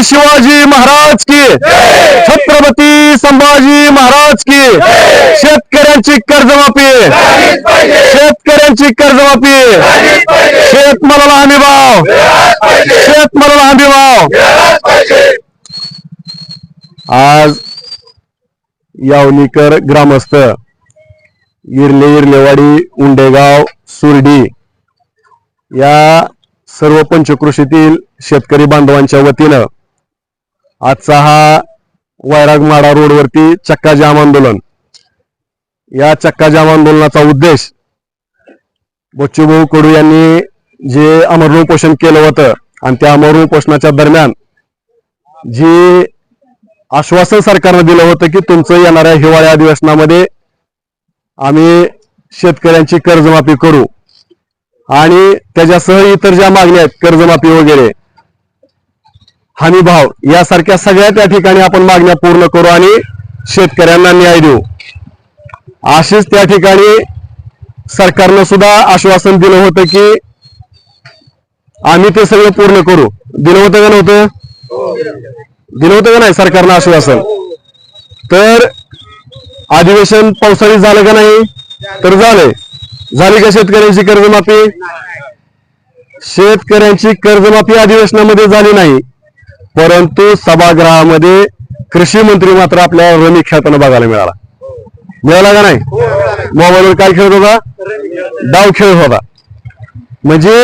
शिवाजी महाराज की, छत्रपती संभाजी महाराज की, शेतकऱ्यांची कर्जमाफी, शेतकऱ्यांची कर्जमाफी, शेतमालाला हमी भाव, शेतमालाला हमी भाव। आज यावलीकर ग्रामस्थ इरलेवाडी, उंडेगाव, सुरडी या सर्व पंचक्रोशीतील शेतकरी बांधवांच्या वतीनं आजचा हा वैरागमाडा रोडवरती चक्का जाम आंदोलन, या चक्का जाम आंदोलनाचा उद्देश बच्चूभाऊ कडू यांनी जे अमरनाथ उपोषण केलं होतं आणि त्या अमरनाथ उपोषणाच्या दरम्यान जी आश्वासन सरकारने दिलं होतं की तुमचं येणाऱ्या हिवाळी अधिवेशनामध्ये आम्ही शेतकऱ्यांची कर्जमाफी करू आणि त्याच्यासह इतर ज्या मागण्या आहेत, कर्जमाफी वगैरे, हमी भाव यासारख्या सगळ्या त्या ठिकाणी आपण मागण्या पूर्ण करू आणि शेतकऱ्यांना न्याय देऊ, अशीच त्या ठिकाणी सरकारनं सुद्धा आश्वासन दिलं होतं की आम्ही ते सगळं पूर्ण करू। दिलं होतं का नव्हतं? दिलं होतं का नाही सरकारनं आश्वासन? तर अधिवेशन पावसाळी झालं का नाही? तर झालंय। झाली का शेतकऱ्यांची कर्जमाफी? शेतकऱ्यांची कर्जमाफी अधिवेशनामध्ये झाली नाही, परंतु सभागृहामध्ये कृषी मंत्री मात्र आपल्याला रमी खेळताना बघायला मिळाला का नाही? मोबाईलवर काय खेळत होता? डाव खेळत होता। म्हणजे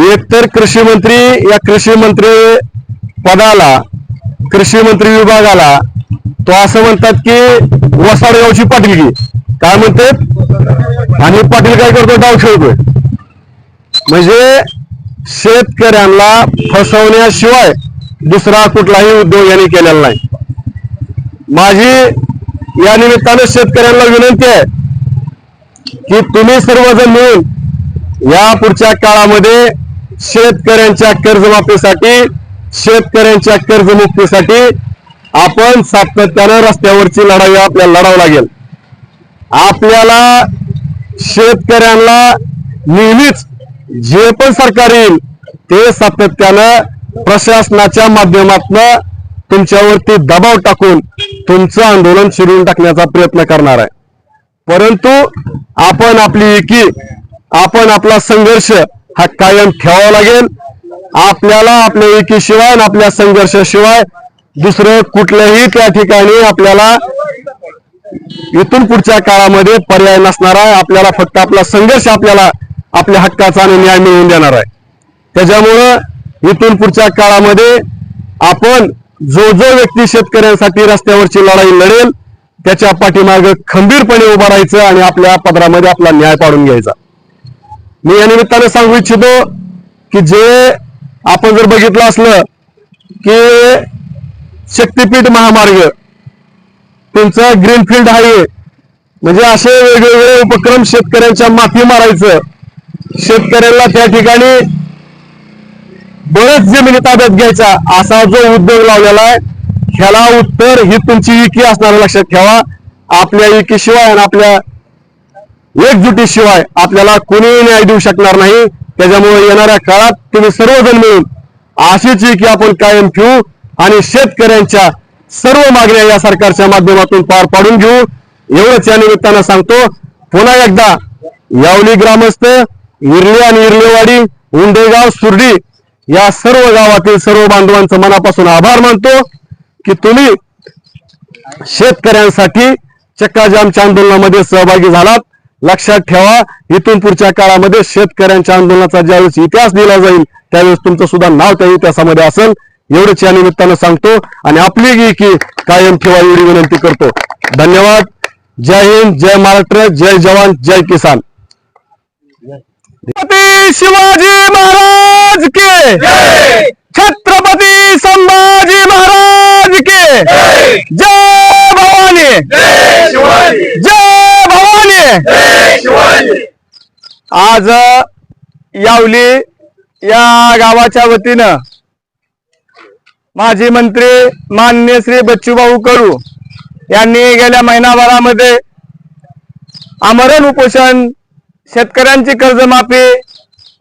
एकतर कृषी मंत्री, या कृषी मंत्री पदाला, कृषी मंत्री विभागाला तो असं म्हणतात की वसाडगावची पाटीलकी, काय म्हणतात, आणि पाटील काय करतो? डाव खेळतोय। म्हणजे शेतकऱ्यांना फसवण्याशिवाय दुसरा कुठलाही उद्योग यांनी केलेला नाही। माझी या निमित्तानं शेतकऱ्यांना विनंती आहे की तुम्ही सर्वजण मिळून या पुढच्या काळामध्ये शेतकऱ्यांच्या कर्जमाफीसाठी, शेतकऱ्यांच्या कर्जमुक्तीसाठी आपण सातत्यानं रस्त्यावरची लढाई आपल्याला लढावं लागेल। आपल्याला शेतकऱ्यांना नेहमीच जे पण सरकार येईल ते सातत्यानं प्रशासनाच्या माध्यमातून तुमच्यावरती दबाव टाकून तुमचं आंदोलन शिरून टाकण्याचा प्रयत्न करणार आहे। परंतु आपण आपली एकी, आपण आपला संघर्ष हा कायम ठेवावा लागेल। आपल्याला आपल्या एकीशिवाय आणि आपल्या संघर्षाशिवाय दुसरं कुठलंही त्या ठिकाणी आपल्याला इथून पुढच्या काळामध्ये पर्याय नसणार आहे। आपल्याला फक्त आपला संघर्ष आपल्याला आपल्या हक्काचा आणि न्याय मिळवून देणार आहे। त्याच्यामुळं इथून पुढच्या काळामध्ये आपण जो व्यक्ती शेतकऱ्यांसाठी रस्त्यावरची लढाई लढेल त्याच्या पाठीमागे खंबीरपणे उभा राहायचं आणि आपल्या पदरामध्ये आपला न्याय पाडून घ्यायचा। मी या निमित्तानं सांगू इच्छितो की जे आपण जर बघितलं असलं की शक्तीपीठ महामार्ग, तुमचा ग्रीनफील्ड हायवे, म्हणजे असे वेगवेगळे उपक्रम शेतकऱ्यांच्या माथी मारायचं, शेतकऱ्यांना त्या ठिकाणी बरेच जमिनी ताब्यात घ्यायचा असा जो उद्योग लावलेला आहे, ह्याला उत्तर ही तुमची एकी असणार, लक्षात ठेवा। आपल्या एकीशिवाय आणि आपल्या एकजुटीशिवाय आपल्याला कोणीही न्याय देऊ शकणार नाही। त्याच्यामुळे येणाऱ्या काळात तुम्ही सर्वजण मिळून अशीच एकी आपण कायम ठेवू आणि शेतकऱ्यांच्या सर्व मागण्या या सरकारच्या माध्यमातून पार पाडून घेऊ, एवढंच या निमित्तानं सांगतो। पुन्हा एकदा यावली ग्रामस्थ, इरले आणि इरलेवाडी, उंडेगाव, सुरडी या सर्व गावातील सर्व बांधवांचं मनापासून आभार मानतो की तुम्ही शेतकऱ्यांसाठी चक्का जामच्या आंदोलनामध्ये सहभागी झालात। लक्षात ठेवा, इथून पुढच्या काळामध्ये शेतकऱ्यांच्या आंदोलनाचा ज्यावेळेस इतिहास दिला जाईल त्यावेळेस तुमचं सुद्धा नाव त्या इतिहासामध्ये असेल, एवढंच या निमित्तानं सांगतो आणि आपली की कायम ठेवा एवढी विनंती करतो। धन्यवाद। जय हिंद, जय महाराष्ट्र, जय जवान, जय किसान। छत्रपती शिवाजी महाराज के, छत्रपती संभाजी महाराज के, जय भवानी, जय भवानी। आज यावली या गावाच्या वतीनं माजी मंत्री माननीय श्री बच्चूभाऊ कडू यांनी गेल्या महिनाभरामध्ये आमरण उपोषण, शेतकऱ्यांची कर्जमाफी,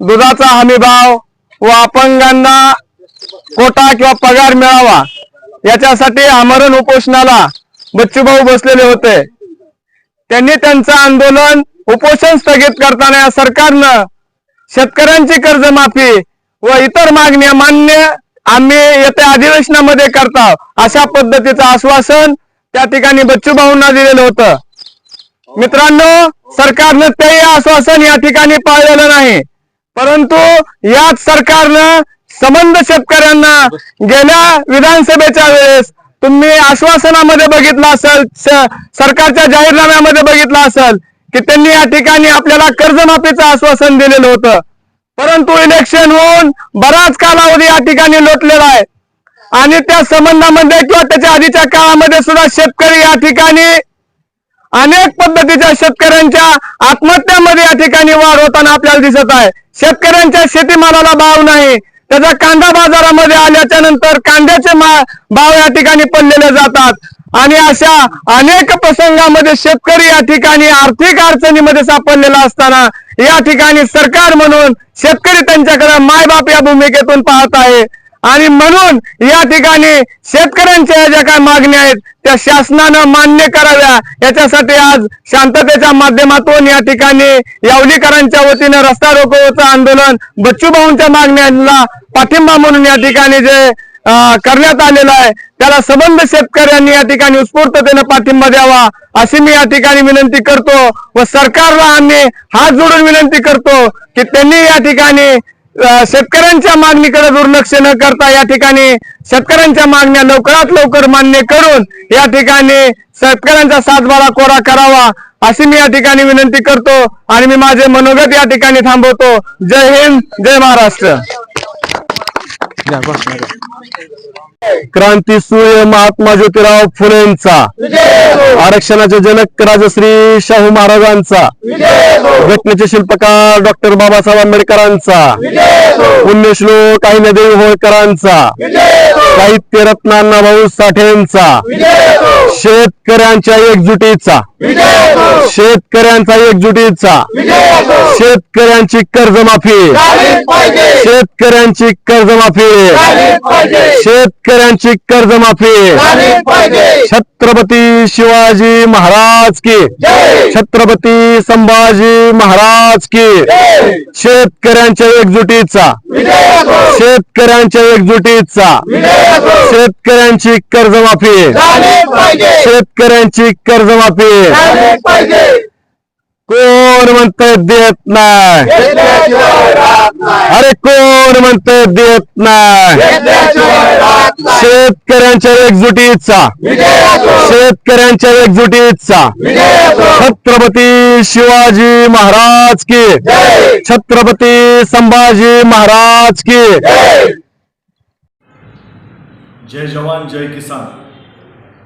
दुधाचा हमी भाव व अपंगांना कोटा किंवा पगार मिळावा याच्यासाठी आमरण उपोषणाला बच्चूभाऊ बसलेले होते। त्यांनी त्यांचं आंदोलन उपोषण स्थगित करताना या सरकारनं शेतकऱ्यांची कर्जमाफी व इतर मागण्या मान्य आम्ही येत्या अधिवेशनामध्ये करता अशा पद्धतीचं आश्वासन त्या ठिकाणी बच्चूभाऊंना दिलेलं होतं। मित्रांनो, सरकारनं तेही आश्वासन या ठिकाणी पाळलेलं नाही, परंतु याच सरकारनं संबंध शेतकऱ्यांना गेल्या विधानसभेच्या वेळेस तुम्ही आश्वासनामध्ये बघितलं असेल, सरकारच्या जाहीरनाम्यामध्ये बघितलं असेल की त्यांनी या ठिकाणी आपल्याला कर्जमाफीचं आश्वासन दिलेलं होतं, परंतु इलेक्शन होऊन बराच कालावधी या ठिकाणी लोटलेला आहे आणि त्या संबंधामध्ये किंवा त्याच्या आधीच्या काळामध्ये सुद्धा शेतकरी या ठिकाणी अनेक पद्धतीच्या शेतकऱ्यांच्या आत्महत्यामध्ये या ठिकाणी वाढ होताना आपल्याला दिसत आहे। शेतकऱ्यांच्या शेतीमालाला भाव नाही, त्याचा कांदा बाजारामध्ये आल्याच्या नंतर कांद्याचे भाव या ठिकाणी पडलेले जातात आणि अशा अनेक प्रसंगामध्ये शेतकरी या ठिकाणी आर्थिक अडचणीमध्ये सापडलेला असताना या ठिकाणी सरकार म्हणून शेतकरी त्यांच्याकडे मायबाप या भूमिकेतून पाहत आहे आणि म्हणून या ठिकाणी शेतकऱ्यांच्या ज्या काही मागण्या आहेत त्या शासनानं मान्य कराव्या याच्यासाठी आज शांततेच्या माध्यमातून या ठिकाणी यावलीकरांच्या वतीने रस्ता रोकोचं आंदोलन बच्चूभाऊंच्या मागण्यांना पाठिंबा म्हणून या ठिकाणी जे करण्यात आलेलं आहे त्याला संबंध शेतकऱ्यांनी या ठिकाणी उत्स्फूर्ततेने पाठिंबा द्यावा अशी मी या ठिकाणी विनंती करतो व सरकारला आम्ही हात जोडून विनंती करतो की त्यांनी या ठिकाणी शेतकऱ्यांच्या मागणीकडे दुर्लक्ष न करता या ठिकाणी शेतकऱ्यांच्या मागण्या लवकरात लवकर मान्य करून या ठिकाणी शेतकऱ्यांचा सातबारा कोरा करावा अशी मी या ठिकाणी विनंती करतो आणि मी माझे मनोगत या ठिकाणी थांबवतो। जय हिंद, जय महाराष्ट्र। क्रांती सूर्य महात्मा ज्योतिराव फुलेंचा, आरक्षणाचे जनक राजश्री शाहू महाराजांचा, घटनेचे शिल्पकार डॉक्टर बाबासाहेब आंबेडकरांचा, पुण्यश्लोक अहिल्यादेवी होळकरांचा, साहित्य रत्न अण्णाभाऊ साठेंचा, शेतकऱ्यांच्या एकजुटीचा, शेतकऱ्यांचा एकजुटीचा, शेतकऱ्यांची कर्जमाफी, शेतकऱ्यांची कर्जमाफी, शेतकऱ्यांची कर्जमाफी, छत्रपती शिवाजी महाराज की, छत्रपती संभाजी महाराज की, शेतकऱ्यांच्या एकजुटीचा, शेतकऱ्यांच्या एकजुटीचा, शेतकऱ्यांची कर्जमाफी, शेतकऱ्यांची कर्जमाफी। कोण म्हणतंय देत नाही, अरे कोण म्हणतंय देत नाही, शेतकऱ्यांच्या एकजुटीचा, शेतकऱ्यांच्या एकजुटीचा, छत्रपती शिवाजी महाराज की, छत्रपती संभाजी महाराज की। जय जवान जय किसान।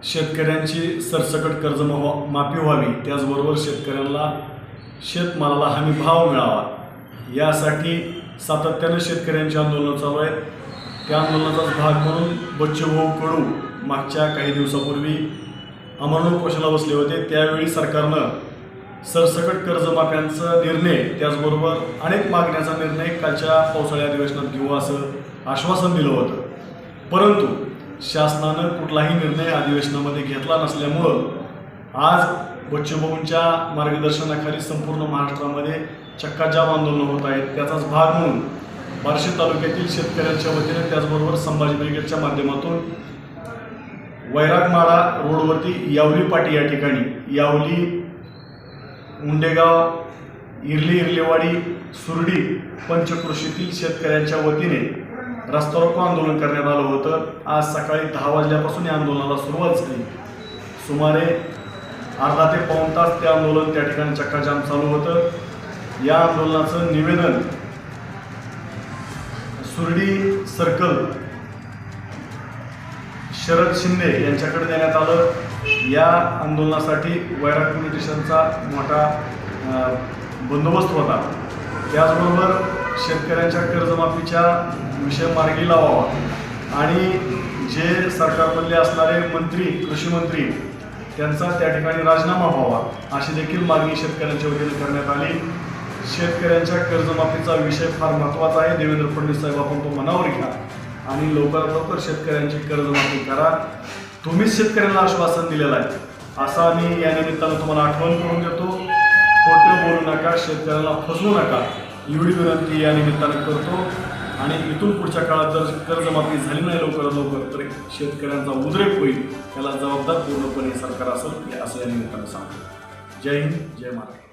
शेतकऱ्यांची सरसकट कर्जमाफी व्हावी, त्याचबरोबर शेतकऱ्यांना शेतमालाला हमी भाव मिळावा यासाठी सातत्याने शेतकऱ्यांचे आंदोलन चालू आहेत। त्या आंदोलनाचाच भाग म्हणून बच्चूभाऊ कडू मागच्या काही दिवसापूर्वी आमरण उपोषणाला बसले होते। त्यावेळी सरकारनं सरसकट कर्जमाफ्यांचा निर्णय त्याचबरोबर अनेक मागण्यांचा निर्णय कालच्या पावसाळी अधिवेशनात घेऊ असं आश्वासन दिलं होतं, परंतु शासनानं कुठलाही निर्णय अधिवेशनामध्ये घेतला नसल्यामुळं आज बच्चूभाऊंच्या मार्गदर्शनाखाली संपूर्ण महाराष्ट्रामध्ये चक्काजाम आंदोलन होत आहेत। त्याचाच भाग म्हणून बार्शी तालुक्यातील शेतकऱ्यांच्या वतीने त्याचबरोबर संभाजी ब्रिगेडच्या माध्यमातून वैरागमाळा रोडवरती यावली पाटी या ठिकाणी यावली, मुंडेगाव, इर्लेवाडी, सुरडी पंचकृषीतील शेतकऱ्यांच्या वतीने रस्ता रोको आंदोलन करण्यात आलं होतं। आज सकाळी 10 वाजल्यापासून या आंदोलनाला सुरुवात झाली। सुमारे अर्धा ते पाऊण तास ते आंदोलन त्या ठिकाणी चक्काजाम चालू होतं। या आंदोलनाचं निवेदन सुरडी सर्कल शरद शिंदे यांच्याकडे देण्यात आलं। या आंदोलनासाठी वैराग पोलीस स्टेशनचा मोठा बंदोबस्त होता। त्याचबरोबर शेतकऱ्यांच्या कर्जमाफीच्या विषय मार्गी लावावा आणि जे सरकारमधले असणारे मंत्री, कृषी मंत्री त्यांचा त्या ठिकाणी राजीनामा व्हावा अशी देखील मागणी शेतकऱ्यांच्या वतीने करण्यात आली। शेतकऱ्यांच्या कर्जमाफीचा विषय फार महत्त्वाचा आहे। देवेंद्र फडणवीस साहेब आपण तो मनावर घ्या आणि लवकरात लवकर शेतकऱ्यांची कर्जमाफी करा. तुम्हीच शेतकऱ्यांना आश्वासन दिलेलं आहे असं आम्ही या निमित्तानं तुम्हाला आठवण करून देतो. खोटं बोलू नका, शेतकऱ्यांना फसवू नका एवढी विनंती या निमित्तानं करतो. आणि इथून पुढच्या काळात जर कर्जमाफी झाली नाही लवकरात लवकर तर शेतकऱ्यांचा उद्रेक होईल, त्याला जबाबदार पूर्णपणे सरकार असेल असं या निमित्तानं सांगतो. जय हिंद, जय महाराष्ट्र.